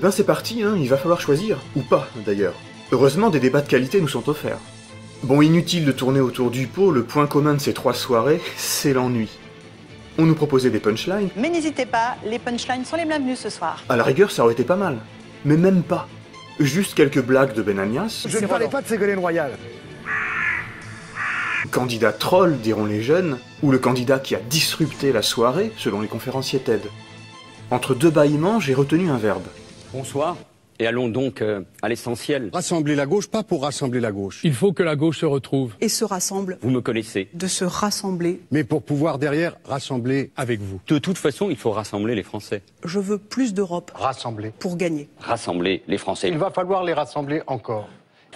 Eh ben c'est parti, hein, il va falloir choisir. Ou pas, d'ailleurs. Heureusement, des débats de qualité nous sont offerts. Bon, inutile de tourner autour du pot, le point commun de ces 3 soirées, c'est l'ennui. On nous proposait des punchlines. Mais n'hésitez pas, les punchlines sont les bienvenus ce soir. À la rigueur, ça aurait été pas mal. Mais même pas. Juste quelques blagues de Benagnas. Je ne parlais pas de Ségolène Royal. Candidat troll, diront les jeunes, ou le candidat qui a disrupté la soirée, selon les conférenciers TED. Entre 2 bâillements, j'ai retenu un verbe. Bonsoir, et allons donc à l'essentiel. Rassembler la gauche, pas pour rassembler la gauche. Il faut que la gauche se retrouve. Et se rassemble. Vous me connaissez. De se rassembler. Mais pour pouvoir derrière rassembler avec vous. De toute façon, il faut rassembler les Français. Je veux plus d'Europe. Rassembler. Pour gagner. Rassembler les Français. Il va falloir les rassembler encore.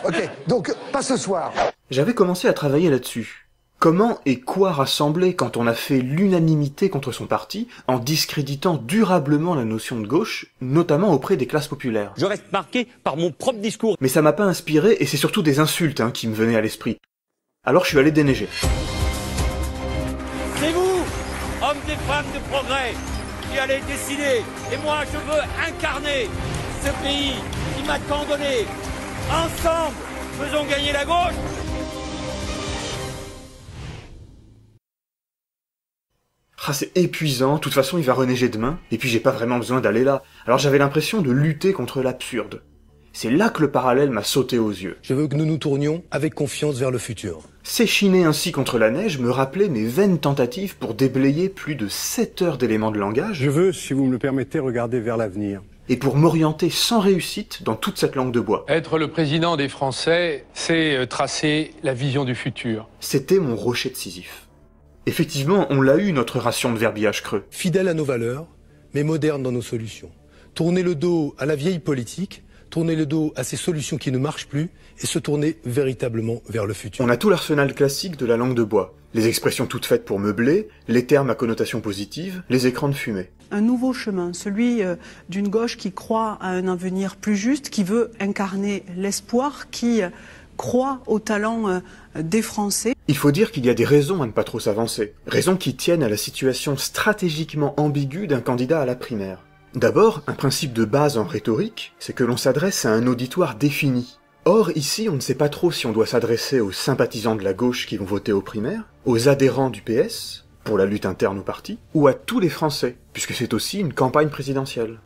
Ok, donc pas ce soir. J'avais commencé à travailler là-dessus. Comment et quoi rassembler quand on a fait l'unanimité contre son parti en discréditant durablement la notion de gauche, notamment auprès des classes populaires? Je reste marqué par mon propre discours. Mais ça m'a pas inspiré et c'est surtout des insultes qui me venaient à l'esprit. Alors je suis allé déneiger. C'est vous, hommes et femmes de progrès, qui allez décider. Et moi, je veux incarner ce pays qui m'a tant donné. Ensemble, faisons gagner la gauche. Ah, c'est épuisant, de toute façon il va reneiger demain, et puis j'ai pas vraiment besoin d'aller là. Alors j'avais l'impression de lutter contre l'absurde. C'est là que le parallèle m'a sauté aux yeux. Je veux que nous nous tournions avec confiance vers le futur. S'échiner ainsi contre la neige me rappelait mes vaines tentatives pour déblayer plus de 7 heures d'éléments de langage. Je veux, si vous me le permettez, regarder vers l'avenir. Et pour m'orienter sans réussite dans toute cette langue de bois. Être le président des Français, c'est tracer la vision du futur. C'était mon rocher de Sisyphe. Effectivement, on l'a eu, notre ration de verbiage creux. Fidèle à nos valeurs, mais moderne dans nos solutions. Tourner le dos à la vieille politique, tourner le dos à ces solutions qui ne marchent plus et se tourner véritablement vers le futur. On a tout l'arsenal classique de la langue de bois. Les expressions toutes faites pour meubler, les termes à connotation positive, les écrans de fumée. Un nouveau chemin, celui d'une gauche qui croit à un avenir plus juste, qui veut incarner l'espoir, qui croit au talent des Français. Il faut dire qu'il y a des raisons à ne pas trop s'avancer. Raisons qui tiennent à la situation stratégiquement ambiguë d'un candidat à la primaire. D'abord, un principe de base en rhétorique, c'est que l'on s'adresse à un auditoire défini. Or, ici, on ne sait pas trop si on doit s'adresser aux sympathisants de la gauche qui vont voter aux primaires, aux adhérents du PS, pour la lutte interne au parti, ou à tous les Français, puisque c'est aussi une campagne présidentielle.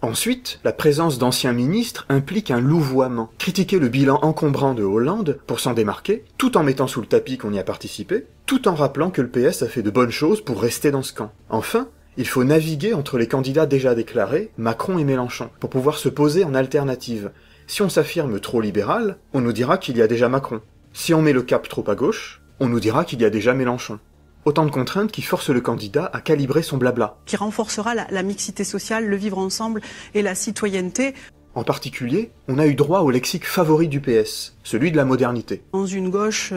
Ensuite, la présence d'anciens ministres implique un louvoiement. Critiquer le bilan encombrant de Hollande pour s'en démarquer, tout en mettant sous le tapis qu'on y a participé, tout en rappelant que le PS a fait de bonnes choses pour rester dans ce camp. Enfin, il faut naviguer entre les candidats déjà déclarés, Macron et Mélenchon, pour pouvoir se poser en alternative. Si on s'affirme trop libéral, on nous dira qu'il y a déjà Macron. Si on met le cap trop à gauche, on nous dira qu'il y a déjà Mélenchon. Autant de contraintes qui forcent le candidat à calibrer son blabla. Qui renforcera la mixité sociale, le vivre ensemble et la citoyenneté. En particulier, on a eu droit au lexique favori du PS, celui de la modernité. Dans une gauche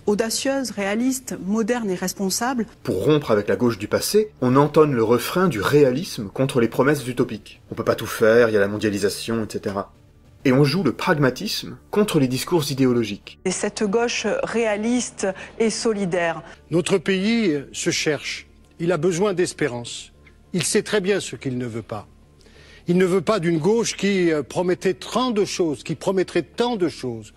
audacieuse, réaliste, moderne et responsable. Pour rompre avec la gauche du passé, on entonne le refrain du réalisme contre les promesses utopiques. On peut pas tout faire, il y a la mondialisation, etc. Et on joue le pragmatisme contre les discours idéologiques. Et cette gauche réaliste et solidaire. Notre pays se cherche. Il a besoin d'espérance. Il sait très bien ce qu'il ne veut pas. Il ne veut pas d'une gauche qui promettait tant de choses, qui promettrait tant de choses.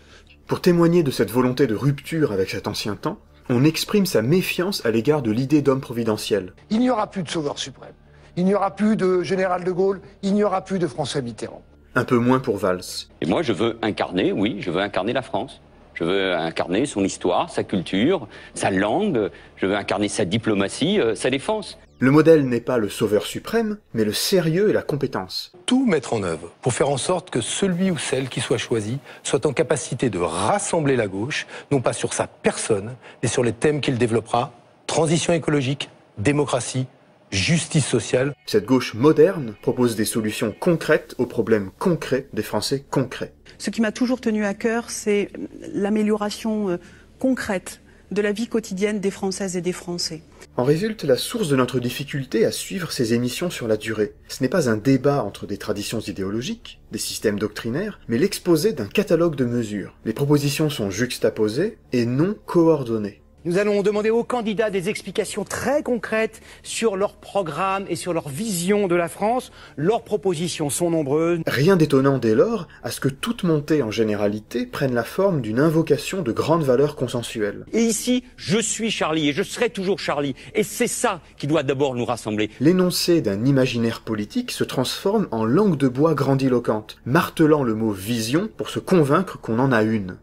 Pour témoigner de cette volonté de rupture avec cet ancien temps, on exprime sa méfiance à l'égard de l'idée d'homme providentiel. Il n'y aura plus de sauveur suprême. Il n'y aura plus de général de Gaulle. Il n'y aura plus de François Mitterrand. Un peu moins pour Valls. Et moi, je veux incarner, oui, je veux incarner la France. Je veux incarner son histoire, sa culture, sa langue. Je veux incarner sa diplomatie, sa défense. Le modèle n'est pas le sauveur suprême, mais le sérieux et la compétence. Tout mettre en œuvre pour faire en sorte que celui ou celle qui soit choisi soit en capacité de rassembler la gauche, non pas sur sa personne, mais sur les thèmes qu'il développera, transition écologique, démocratie, justice sociale. Cette gauche moderne propose des solutions concrètes aux problèmes concrets des Français concrets. Ce qui m'a toujours tenu à cœur, c'est l'amélioration concrète de la vie quotidienne des Françaises et des Français. En résulte la source de notre difficulté à suivre ces émissions sur la durée. Ce n'est pas un débat entre des traditions idéologiques, des systèmes doctrinaires, mais l'exposé d'un catalogue de mesures. Les propositions sont juxtaposées et non coordonnées. Nous allons demander aux candidats des explications très concrètes sur leur programme et sur leur vision de la France. Leurs propositions sont nombreuses. Rien d'étonnant dès lors à ce que toute montée en généralité prenne la forme d'une invocation de grandes valeurs consensuelles. Et ici, je suis Charlie et je serai toujours Charlie. Et c'est ça qui doit d'abord nous rassembler. L'énoncé d'un imaginaire politique se transforme en langue de bois grandiloquente, martelant le mot vision pour se convaincre qu'on en a une.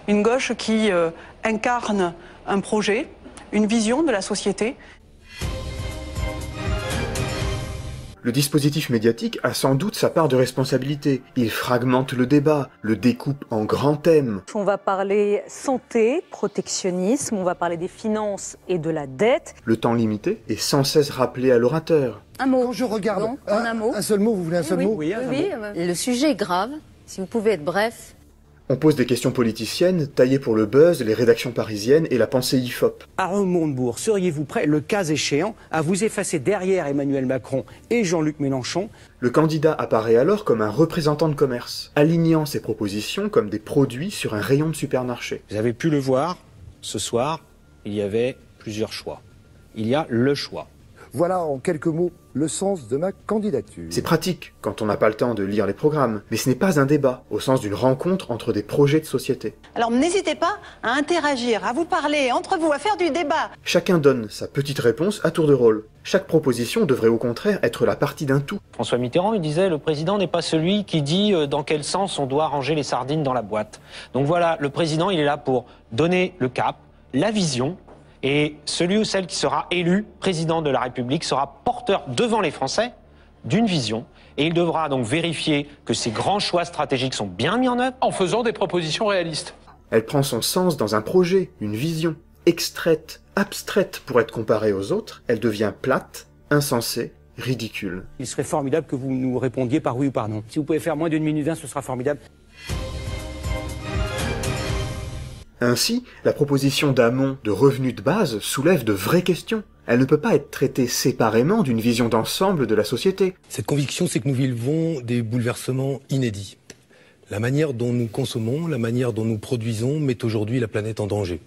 Une gauche qui incarne un projet, une vision de la société. Le dispositif médiatique a sans doute sa part de responsabilité. Il fragmente le débat, le découpe en grands thèmes. On va parler santé, protectionnisme, on va parler des finances et de la dette. Le temps limité est sans cesse rappelé à l'orateur. Un mot. Quand je regarde, Non, un mot. Un seul mot, vous voulez un seul mot? Oui, le sujet est grave. Si vous pouvez être bref. On pose des questions politiciennes, taillées pour le buzz, les rédactions parisiennes et la pensée IFOP. Aaron Montebourg, seriez-vous prêt, le cas échéant, à vous effacer derrière Emmanuel Macron et Jean-Luc Mélenchon? Le candidat apparaît alors comme un représentant de commerce, alignant ses propositions comme des produits sur un rayon de supermarché. Vous avez pu le voir, ce soir, il y avait plusieurs choix. Il y a le choix. Voilà en quelques mots le sens de ma candidature. C'est pratique quand on n'a pas le temps de lire les programmes, mais ce n'est pas un débat, au sens d'une rencontre entre des projets de société. Alors n'hésitez pas à interagir, à vous parler entre vous, à faire du débat. Chacun donne sa petite réponse à tour de rôle. Chaque proposition devrait au contraire être la partie d'un tout. François Mitterrand, il disait, le président n'est pas celui qui dit dans quel sens on doit ranger les sardines dans la boîte. Donc voilà, le président, il est là pour donner le cap, la vision. Et celui ou celle qui sera élu président de la République sera porteur devant les Français d'une vision. Et il devra donc vérifier que ces grands choix stratégiques sont bien mis en œuvre. En faisant des propositions réalistes. Elle prend son sens dans un projet, une vision. Extraite, abstraite pour être comparée aux autres, elle devient plate, insensée, ridicule. Il serait formidable que vous nous répondiez par oui ou par non. Si vous pouvez faire moins d'1 minute 20, ce sera formidable. Ainsi, la proposition d'Hamon de revenu de base soulève de vraies questions. Elle ne peut pas être traitée séparément d'une vision d'ensemble de la société. Cette conviction, c'est que nous vivons des bouleversements inédits. La manière dont nous consommons, la manière dont nous produisons met aujourd'hui la planète en danger.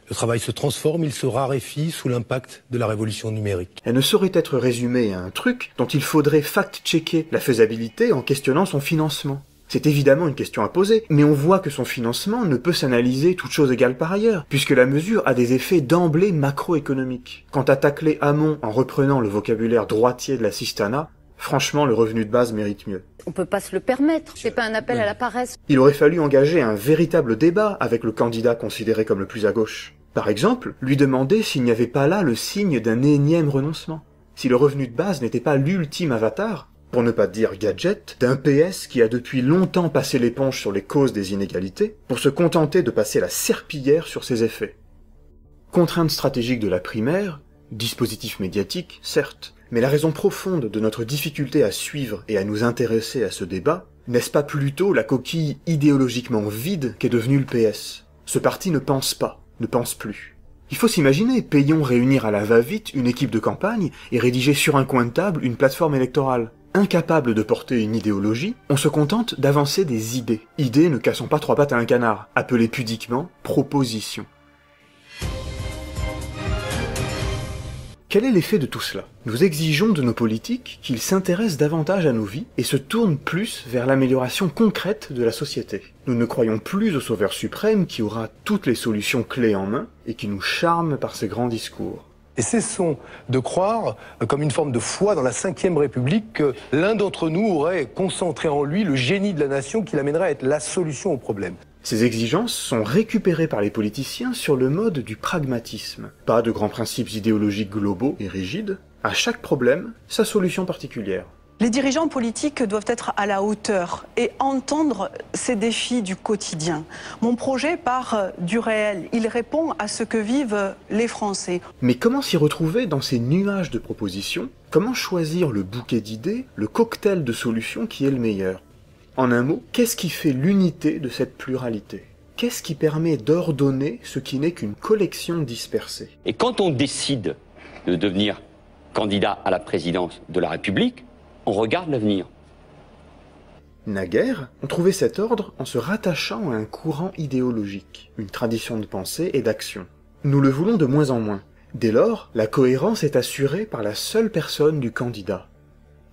Le travail se transforme, il se raréfie sous l'impact de la révolution numérique. Elle ne saurait être résumée à un truc dont il faudrait fact-checker la faisabilité en questionnant son financement. C'est évidemment une question à poser, mais on voit que son financement ne peut s'analyser toute chose égale par ailleurs, puisque la mesure a des effets d'emblée macroéconomiques. Quant à tacler Hamon en reprenant le vocabulaire droitier de la Sistana, franchement le revenu de base mérite mieux. On peut pas se le permettre, c'est pas un appel à la paresse. Il aurait fallu engager un véritable débat avec le candidat considéré comme le plus à gauche. Par exemple, lui demander s'il n'y avait pas là le signe d'un énième renoncement. Si le revenu de base n'était pas l'ultime avatar, pour ne pas dire gadget, d'un PS qui a depuis longtemps passé l'éponge sur les causes des inégalités, pour se contenter de passer la serpillière sur ses effets. Contrainte stratégique de la primaire, dispositif médiatique, certes, mais la raison profonde de notre difficulté à suivre et à nous intéresser à ce débat, n'est-ce pas plutôt la coquille idéologiquement vide qu'est devenue le PS? Ce parti ne pense pas, ne pense plus. Il faut s'imaginer Payon réunir à la va-vite une équipe de campagne et rédiger sur un coin de table une plateforme électorale. Incapable de porter une idéologie, on se contente d'avancer des idées. Idées ne cassons pas 3 pattes à un canard, appelées pudiquement propositions. Quel est l'effet de tout cela? Nous exigeons de nos politiques qu'ils s'intéressent davantage à nos vies et se tournent plus vers l'amélioration concrète de la société. Nous ne croyons plus au sauveur suprême qui aura toutes les solutions clés en main et qui nous charme par ses grands discours. Et cessons de croire, comme une forme de foi dans la Ve République, que l'un d'entre nous aurait concentré en lui le génie de la nation qui l'amènerait à être la solution au problème. Ces exigences sont récupérées par les politiciens sur le mode du pragmatisme. Pas de grands principes idéologiques globaux et rigides. À chaque problème, sa solution particulière. Les dirigeants politiques doivent être à la hauteur et entendre ces défis du quotidien. Mon projet part du réel. Il répond à ce que vivent les Français. Mais comment s'y retrouver dans ces nuages de propositions? Comment choisir le bouquet d'idées, le cocktail de solutions qui est le meilleur? En un mot, qu'est-ce qui fait l'unité de cette pluralité? Qu'est-ce qui permet d'ordonner ce qui n'est qu'une collection dispersée? Et quand on décide de devenir candidat à la présidence de la République, on regarde l'avenir. Naguère, on trouvait cet ordre en se rattachant à un courant idéologique, une tradition de pensée et d'action. Nous le voulons de moins en moins. Dès lors, la cohérence est assurée par la seule personne du candidat.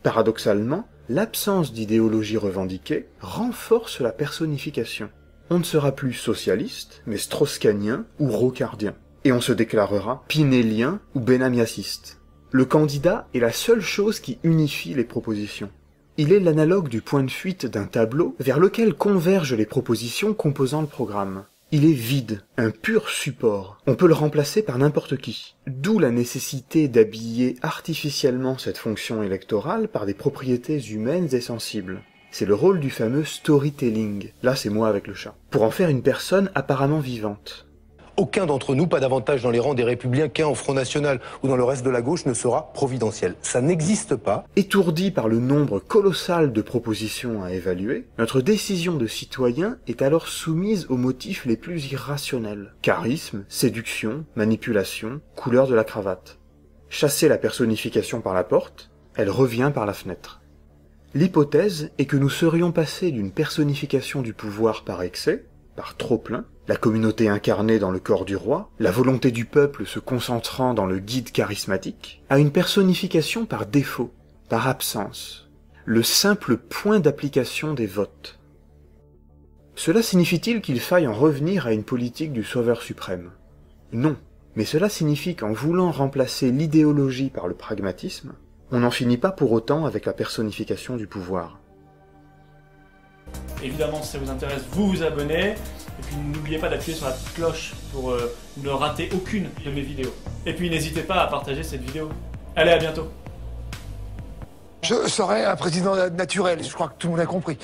Paradoxalement, l'absence d'idéologie revendiquée renforce la personnification. On ne sera plus socialiste, mais strauss-kahnien ou rocardien. Et on se déclarera pinélien ou benamiasiste. Le candidat est la seule chose qui unifie les propositions. Il est l'analogue du point de fuite d'un tableau vers lequel convergent les propositions composant le programme. Il est vide, un pur support. On peut le remplacer par n'importe qui. D'où la nécessité d'habiller artificiellement cette fonction électorale par des propriétés humaines et sensibles. C'est le rôle du fameux storytelling, là c'est moi avec le chat, pour en faire une personne apparemment vivante. Aucun d'entre nous, pas davantage dans les rangs des Républicains au Front National ou dans le reste de la gauche, ne sera providentiel. Ça n'existe pas. Étourdi par le nombre colossal de propositions à évaluer, notre décision de citoyen est alors soumise aux motifs les plus irrationnels. Charisme, séduction, manipulation, couleur de la cravate. Chasser la personnification par la porte, elle revient par la fenêtre. L'hypothèse est que nous serions passés d'une personnification du pouvoir par excès, par trop-plein, la communauté incarnée dans le corps du roi, la volonté du peuple se concentrant dans le guide charismatique, à une personnification par défaut, par absence, le simple point d'application des votes. Cela signifie-t-il qu'il faille en revenir à une politique du sauveur suprême? Non, mais cela signifie qu'en voulant remplacer l'idéologie par le pragmatisme, on n'en finit pas pour autant avec la personnification du pouvoir. Évidemment, si ça vous intéresse, vous vous abonnez. Et puis n'oubliez pas d'appuyer sur la petite cloche pour ne rater aucune de mes vidéos. Et puis n'hésitez pas à partager cette vidéo. Allez, à bientôt. Je serai un président naturel, je crois que tout le monde a compris.